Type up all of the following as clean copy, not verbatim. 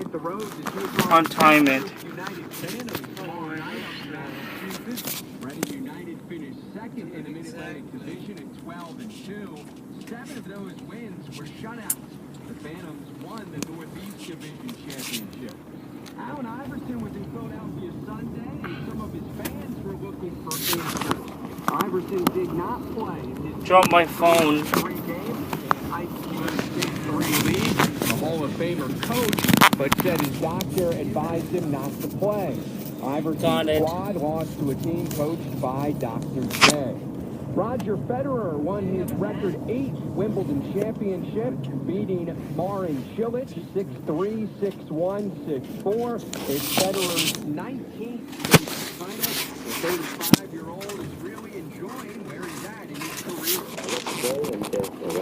hit the road to take on time it. United Reading United finished second in the Mid-Atlantic Division at 12-2. 7 of those wins were shutouts. The Phantoms won the Northeast Division Championship. Allen Iverson was in Philadelphia Sunday, and some of his fans were looking for answers. Iverson did not play in his Drop my phone. 3 games in ICU's Big 3 league. The Hall of Famer coach, but said his doctor advised him not to play. Iverson's squad lost to a team coached by Dr. J. Roger Federer won his record 8th Wimbledon championship, beating Marin Cilic 6-3, 6-1, 6-4. It's Federer's 19th title. The 35-year-old is really enjoying where he's at in his career.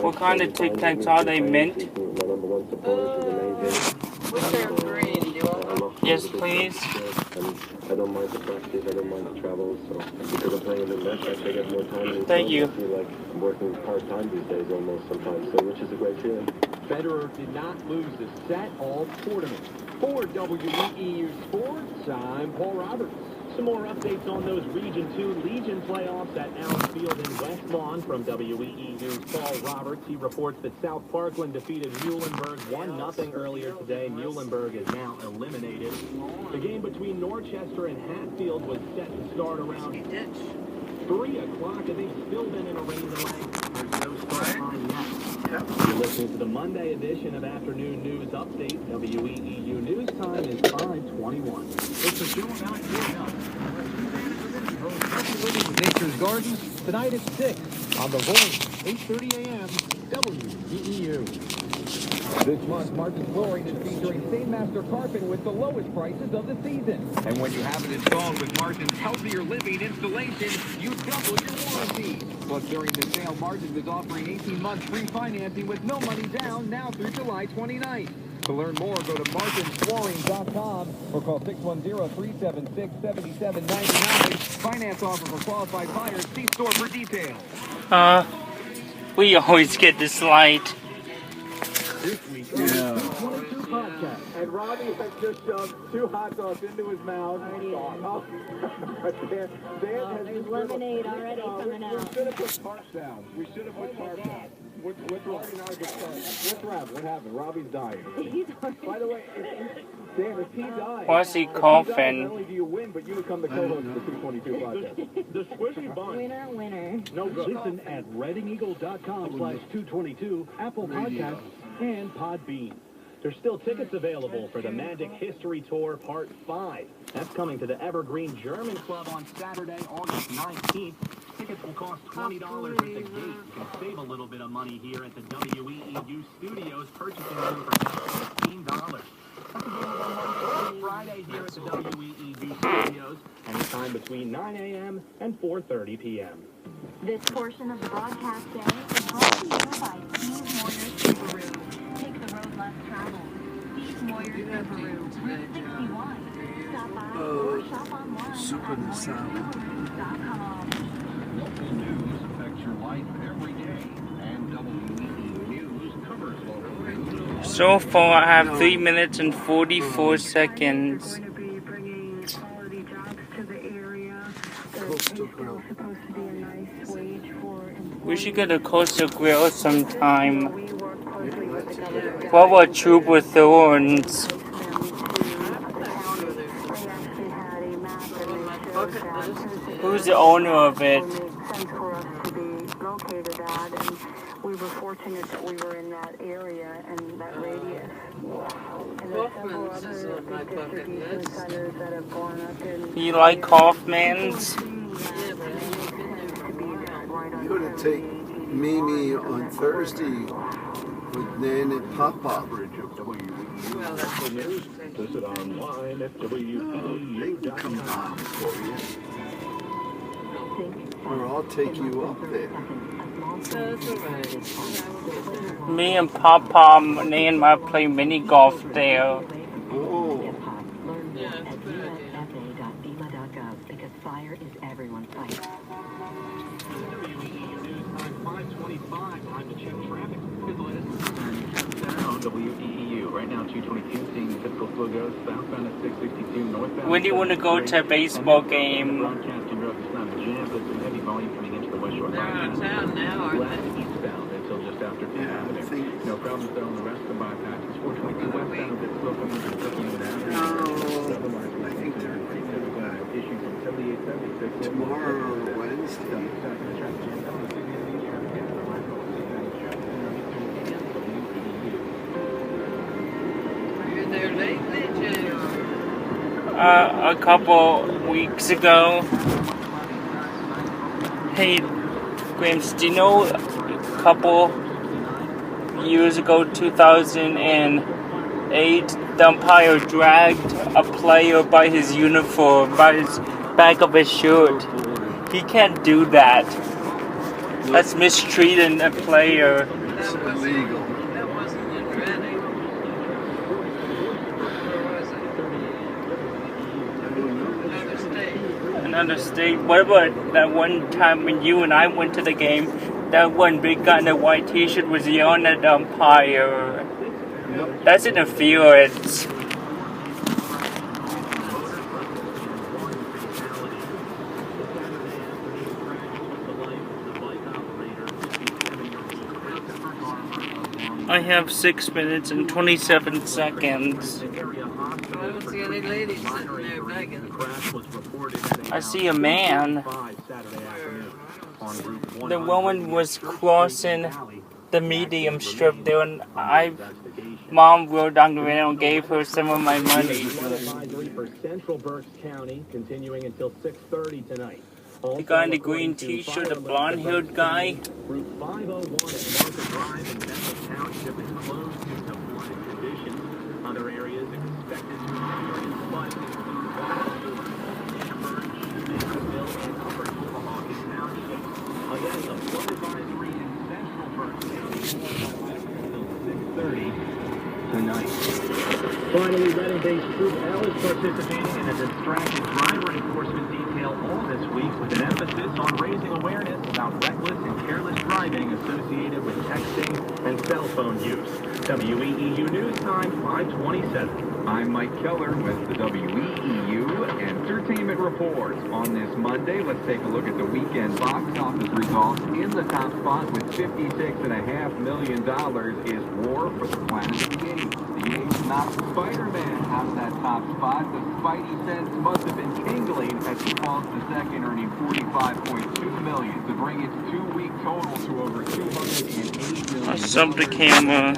What kind of Tic Tacs are they, mint? Wish they were green. Do you want one? Yes, please. I don't mind the practice, I don't mind the travel, so because I'm playing in the net, I get more time. Thank you. I feel like I'm working part-time these days almost sometimes, so which is a great feeling. Federer did not lose the set all tournament. For WEEU Sports, I'm Paul Roberts. Some more updates on those Region 2 Legion playoffs at Allen Field in West Lawn from WEE News' Paul Roberts. He reports that South Parkland defeated Muhlenberg 1-0 earlier today. Muhlenberg is now eliminated. The game between Norchester and Hatfield was set to start around 3 o'clock, and they've still been in a rain delay. There's no start time yet. You're listening to the Monday edition of Afternoon News Update. WEEU News Time is 5:21. It's a show about your health. With Nature's Gardens, tonight at 6 on The Voice, 8:30 a.m., WEEU. This month, Martin's Flooring is featuring Stainmaster Carpet with the lowest prices of the season. And when you have it installed with Martin's Healthier Living installation, you double your warranty. Plus, during the sale, Martin's is offering 18 months free financing with no money down now through July 29th. To learn more, go to martinsflooring.com or call 610-376-7799. Finance offer for qualified buyers. See store for details. We always get this light. This week, yeah. 22 podcast. And Robbie has just shoved 2 hot dogs into his mouth. There's lemonade already coming out. We should have put tarps down. What's Rob? What happened? Robbie's dying. By the way, if he dies, Why's he coughing? not only do you win, but you become the co-host of the 222 podcast. The Squishy Bun. Winner. No good. Listen at ReadingEagle.com/222, Apple Podcasts, and Podbean. There's still tickets available for the Magic History Tour Part 5. That's coming to the Evergreen German Club on Saturday, August 19th. Tickets will cost $20 at the gate. You can save a little bit of money here at the WEEU Studios, purchasing them for just $15. That's available on Friday here at the WEEU Studios, anytime between 9 a.m. and 4:30 p.m. This portion of the broadcast day is brought to you by Steve Moyer's Subaru. Take the road less traveled. Steve Moyer's Subaru, Route 61. Stop by or shop online at moyerssubaru.com. Local news affects your life every day, and WEEU News covers local news. So far, I have 3 minutes and 44 seconds. Going to be bringing quality jobs to the area. There's still supposed to be a nice wage for employees. We should get a Coastal Grill sometime. We work closely with the government. What about Trooper Thorns? They actually had a map that showed that Who's the owner of it? would make sense for us to be located at, and we were fortunate that we were in that area and that radius. And there's several other big distribution centers that have gone up in. You like Kaufman's? You're going to take Mimi on Thursday with Nan and Papa. Well, that's the news. Visit online at WEEU.com. Or I'll take you up there. Me and Papa and I play mini golf there. Oh. Yeah, that's a good idea. Because fire is everyone's fight. WEEU News Time 5:25. Time to check traffic. Good list. on WEEU. Right now, 222, seeing typical slow goes southbound at 662, northbound. When do you want to go to a baseball game? Broadcasting road, it's not a jam, but some heavy volume coming into the West Shore. They're out of town now, aren't Left they? eastbound until just after 10th Avenue. No problems there on the rest of the bypasses. 422 westbound, a bit slow coming from Brookhaven Avenue. I think they're Issues from 7876. tomorrow or Wednesday. You're there lately, Jim. A couple weeks ago. Hey, Gramps, do you know a couple years ago, 2008, the umpire dragged a player by his uniform, by his back of his shirt? He can't do that. That's mistreating a player. It's illegal. That wasn't in Reading. Where was it? Another state. Another state. What about that one time when you and I went to the game? That one big guy in a white t-shirt was yelling at the umpire. That's interference. I have 6 minutes and 27 seconds. I don't see any ladies sitting there begging. I see a man. The woman was crossing the medium strip there, and Mom rode down the rail and gave her some of my money. Advisory for Central Berks County, continuing until 6:30 tonight. The guy in the green t-shirt, the blonde-haired guy. Route 501 at Market Drive in Bethel Township is closed due to flooded conditions. Other areas expected to experience flooding include Amber, Mansfield, and Upper Tomahawken Township. Again, the flood advisory in Central Berks County until 6:30 tonight. Finally, Reading-based Troop L is participating in a distracted driver enforcement detail all this week with an emphasis on raising awareness about reckless and careless driving associated with texting and cell phone use. WEEU News Time, 5:27. I'm Mike Keller with the WEEU Entertainment Report. On this Monday, let's take a look at the weekend box office results. In the top spot with $56.5 million is War for the Planet of the Apes. The Apes knocked Spider-Man out of that top spot. The Spidey sense must have been tingling as he falls to second, earning $45.2 million to bring its two-week total to over $208 million. Sub the camera.